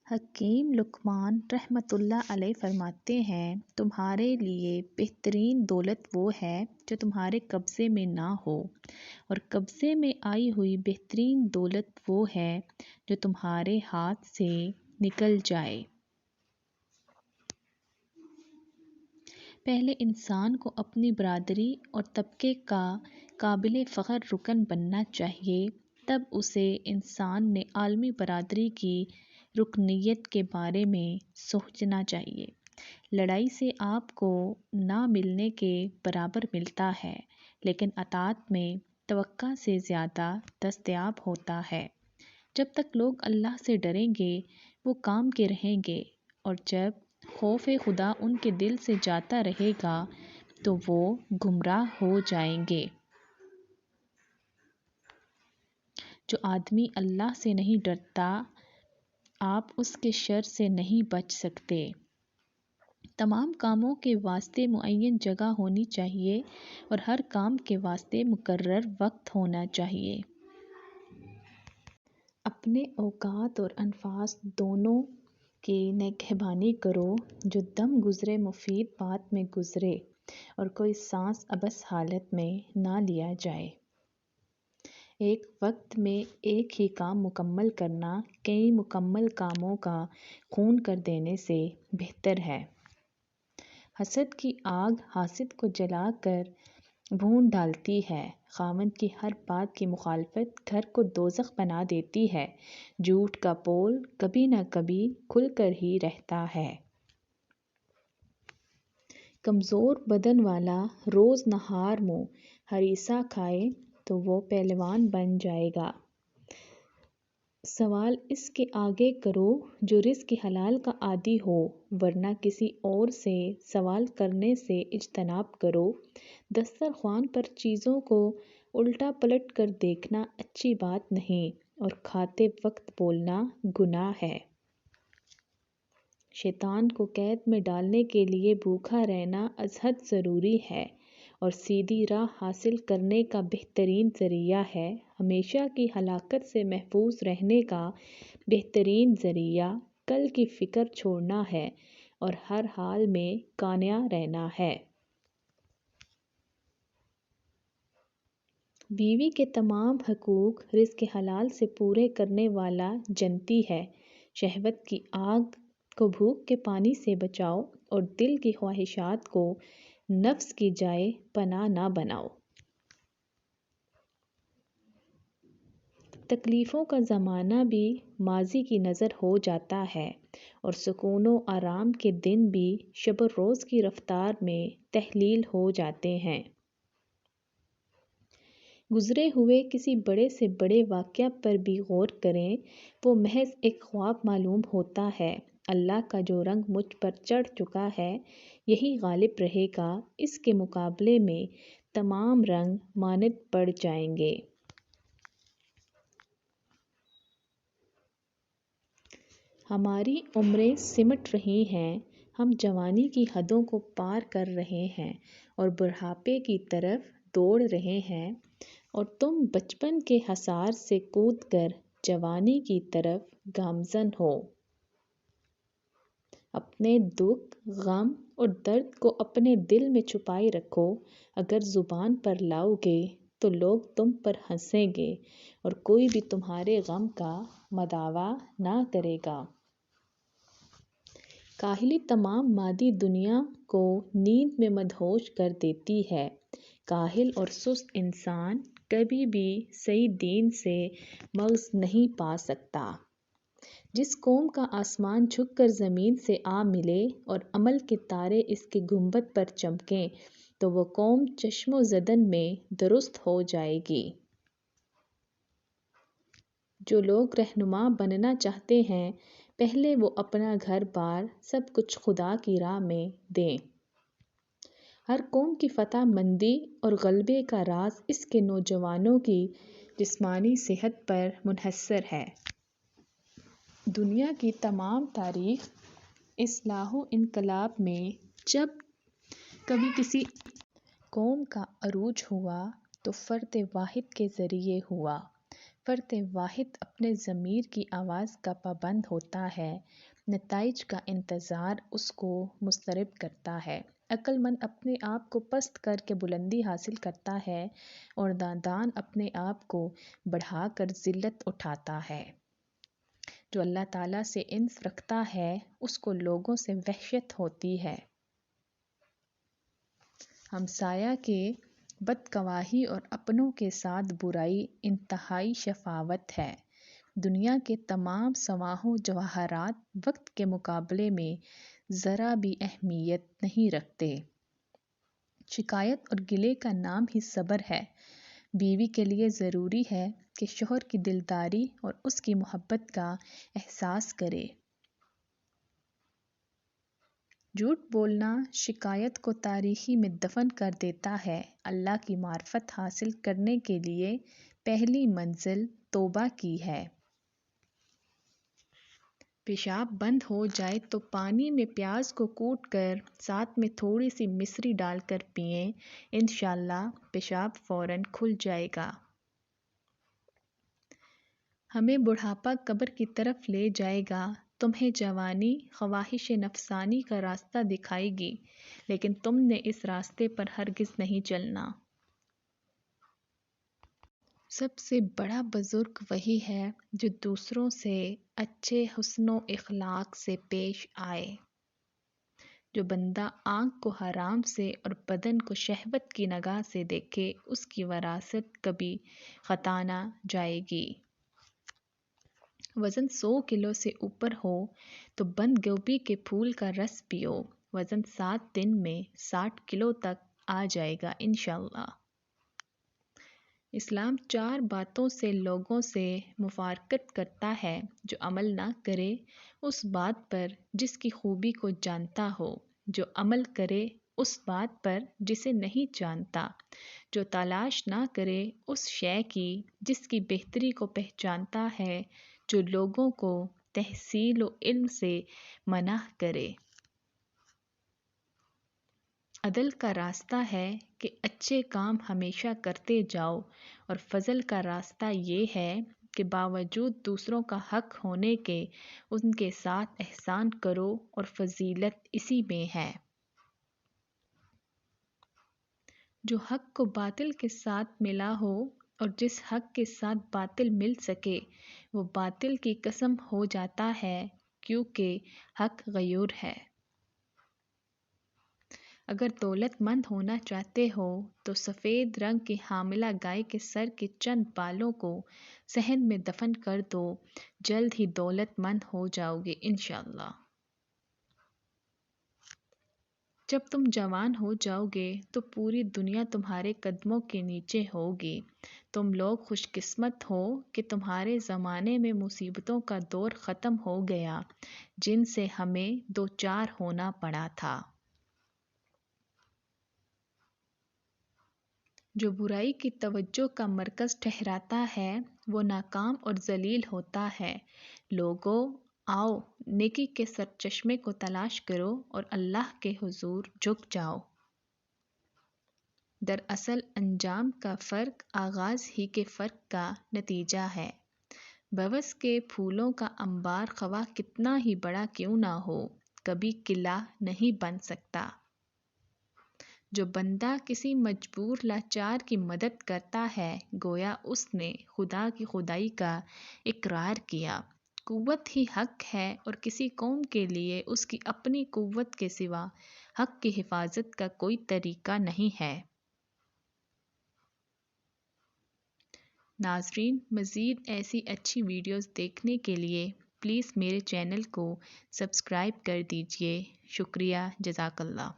حکیم لقمان رحمۃ اللہ علیہ فرماتے ہیں، تمہارے لیے بہترین دولت وہ ہے جو تمہارے قبضے میں نہ ہو، اور قبضے میں آئی ہوئی بہترین دولت وہ ہے جو تمہارے ہاتھ سے نکل جائے۔ پہلے انسان کو اپنی برادری اور طبقے کا قابل فخر رکن بننا چاہیے، تب اسے انسان نے عالمی برادری کی رکنیت کے بارے میں سوچنا چاہیے۔ لڑائی سے آپ کو نہ ملنے کے برابر ملتا ہے، لیکن اطاعت میں توقع سے زیادہ دستیاب ہوتا ہے۔ جب تک لوگ اللہ سے ڈریں گے وہ کام کے رہیں گے، اور جب خوف خدا ان کے دل سے جاتا رہے گا تو وہ گمراہ ہو جائیں گے۔ جو آدمی اللہ سے نہیں ڈرتا، آپ اس کے شر سے نہیں بچ سکتے۔ تمام کاموں کے واسطے معین جگہ ہونی چاہیے، اور ہر کام کے واسطے مقرر وقت ہونا چاہیے۔ اپنے اوقات اور انفاس دونوں کی نگہبانی کرو، جو دم گزرے مفید بات میں گزرے، اور کوئی سانس ابس حالت میں نہ لیا جائے۔ ایک وقت میں ایک ہی کام مکمل کرنا کئی مکمل کاموں کا خون کر دینے سے بہتر ہے۔ حسد کی آگ حاسد کو جلا کر بھون ڈالتی ہے۔ خاوند کی ہر بات کی مخالفت گھر کو دوزخ بنا دیتی ہے۔ جھوٹ کا پول کبھی نہ کبھی کھل کر ہی رہتا ہے۔ کمزور بدن والا روز نہار منہ ہریسہ کھائے تو وہ پہلوان بن جائے گا۔ سوال اس کے آگے کرو جو رزق حلال کا عادی ہو، ورنہ کسی اور سے سوال کرنے سے اجتناب کرو۔ دسترخوان پر چیزوں کو الٹا پلٹ کر دیکھنا اچھی بات نہیں، اور کھاتے وقت بولنا گناہ ہے۔ شیطان کو قید میں ڈالنے کے لیے بھوکا رہنا ازحد ضروری ہے، اور سیدھی راہ حاصل کرنے کا بہترین ذریعہ ہے۔ ہمیشہ کی ہلاکت سے محفوظ رہنے کا بہترین ذریعہ کل کی فکر چھوڑنا ہے، اور ہر حال میں قانع رہنا ہے۔ بیوی کے تمام حقوق رزق حلال سے پورے کرنے والا جنتی ہے۔ شہوت کی آگ کو بھوک کے پانی سے بچاؤ، اور دل کی خواہشات کو نفس کی جائے پناہ نہ بناؤ۔ تکلیفوں کا زمانہ بھی ماضی کی نظر ہو جاتا ہے، اور سکون و آرام کے دن بھی شب و روز کی رفتار میں تحلیل ہو جاتے ہیں۔ گزرے ہوئے کسی بڑے سے بڑے واقعہ پر بھی غور کریں، وہ محض ایک خواب معلوم ہوتا ہے۔ اللہ کا جو رنگ مجھ پر چڑھ چکا ہے یہی غالب رہے گا، اس کے مقابلے میں تمام رنگ ماند پڑ جائیں گے۔ ہماری عمریں سمٹ رہی ہیں، ہم جوانی کی حدوں کو پار کر رہے ہیں اور بڑھاپے کی طرف دوڑ رہے ہیں، اور تم بچپن کے حصار سے کود کر جوانی کی طرف گامزن ہو۔ اپنے دکھ، غم اور درد کو اپنے دل میں چھپائے رکھو۔ اگر زبان پر لاؤ گے تو لوگ تم پر ہنسیں گے، اور کوئی بھی تمہارے غم کا مداوا نہ کرے گا۔ کاہلی تمام مادی دنیا کو نیند میں مدہوش کر دیتی ہے۔ کاہل اور سست انسان کبھی بھی صحیح دین سے مغز نہیں پا سکتا۔ جس قوم کا آسمان جھک کر زمین سے آ ملے، اور عمل کے تارے اس کے گنبد پر چمکیں، تو وہ قوم چشم و زدن میں درست ہو جائے گی۔ جو لوگ رہنما بننا چاہتے ہیں، پہلے وہ اپنا گھر بار سب کچھ خدا کی راہ میں دیں۔ ہر قوم کی فتح مندی اور غلبے کا راز اس کے نوجوانوں کی جسمانی صحت پر منحصر ہے۔ دنیا کی تمام تاریخ اصلاح و انقلاب میں جب کبھی کسی قوم کا عروج ہوا تو فرد واحد کے ذریعے ہوا۔ فرد واحد اپنے ضمیر کی آواز کا پابند ہوتا ہے، نتائج کا انتظار اس کو مضطرب کرتا ہے۔ عقل مند اپنے آپ کو پست کر کے بلندی حاصل کرتا ہے اور نادان اپنے آپ کو بڑھا کر ذلت اٹھاتا ہے۔ جو اللہ تعالیٰ سے انس رکھتا ہے اس کو لوگوں سے وحشت ہوتی ہے۔ ہمسایہ کے بدگواہی اور اپنوں کے ساتھ برائی انتہائی شفاوت ہے۔ دنیا کے تمام سواح و جواہرات وقت کے مقابلے میں ذرا بھی اہمیت نہیں رکھتے۔ شکایت اور گلے کا نام ہی صبر ہے۔ بیوی کے لیے ضروری ہے کہ شوہر کی دلداری اور اس کی محبت کا احساس کرے۔ جھوٹ بولنا شکایت کو تاریکی میں دفن کر دیتا ہے۔ اللہ کی معرفت حاصل کرنے کے لیے پہلی منزل توبہ کی ہے۔ پیشاب بند ہو جائے تو پانی میں پیاز کو کوٹ کر ساتھ میں تھوڑی سی مصری ڈال کر پئیں، انشاءاللہ پیشاب فوراً کھل جائے گا۔ ہمیں بڑھاپا قبر کی طرف لے جائے گا، تمہیں جوانی خواہش نفسانی کا راستہ دکھائے گی، لیکن تم نے اس راستے پر ہرگز نہیں چلنا۔ سب سے بڑا بزرگ وہی ہے جو دوسروں سے اچھے حسن و اخلاق سے پیش آئے۔ جو بندہ آنکھ کو حرام سے اور بدن کو شہوت کی نگاہ سے دیکھے، اس کی وراثت کبھی خطا نہ جائے گی۔ وزن 100 کلو سے اوپر ہو تو بند گوبھی کے پھول کا رس پیو، وزن 7 دن میں 60 کلو تک آ جائے گا انشاءاللہ۔ اسلام 4 باتوں سے لوگوں سے مفارقت کرتا ہے: جو عمل نہ کرے اس بات پر جس کی خوبی کو جانتا ہو، جو عمل کرے اس بات پر جسے نہیں جانتا، جو تلاش نہ کرے اس شے کی جس کی بہتری کو پہچانتا ہے، جو لوگوں کو تحصیل و علم سے منع کرے۔ عدل کا راستہ ہے کہ اچھے کام ہمیشہ کرتے جاؤ، اور فضل کا راستہ یہ ہے کہ باوجود دوسروں کا حق ہونے کے ان کے ساتھ احسان کرو، اور فضیلت اسی میں ہے۔ جو حق کو باطل کے ساتھ ملا ہو اور جس حق کے ساتھ باطل مل سکے، وہ باطل کی قسم ہو جاتا ہے، کیونکہ حق غیور ہے۔ اگر دولت مند ہونا چاہتے ہو تو سفید رنگ کی حاملہ گائے کے سر کے چند بالوں کو صحن میں دفن کر دو، جلد ہی دولت مند ہو جاؤ گے انشاءاللہ۔ جب تم جوان ہو جاؤ گے تو پوری دنیا تمہارے قدموں کے نیچے ہوگی۔ تم لوگ خوش قسمت ہو کہ تمہارے زمانے میں مصیبتوں کا دور ختم ہو گیا، جن سے ہمیں دوچار ہونا پڑا تھا۔ جو برائی کی توجہ کا مرکز ٹھہراتا ہے وہ ناکام اور ذلیل ہوتا ہے۔ لوگو، آؤ نیکی کے سرچشمے کو تلاش کرو اور اللہ کے حضور جھک جاؤ۔ دراصل انجام کا فرق آغاز ہی کے فرق کا نتیجہ ہے۔ بوس کے پھولوں کا انبار خواہ کتنا ہی بڑا کیوں نہ ہو، کبھی قلعہ نہیں بن سکتا۔ جو بندہ کسی مجبور لاچار کی مدد کرتا ہے، گویا اس نے خدا کی خدائی کا اقرار کیا۔ قوت ہی حق ہے اور کسی قوم کے لیے اس کی اپنی قوت کے سوا حق کی حفاظت کا کوئی طریقہ نہیں ہے۔ ناظرین، مزید ایسی اچھی ویڈیوز دیکھنے کے لیے پلیز میرے چینل کو سبسکرائب کر دیجیے۔ شکریہ، جزاک اللہ۔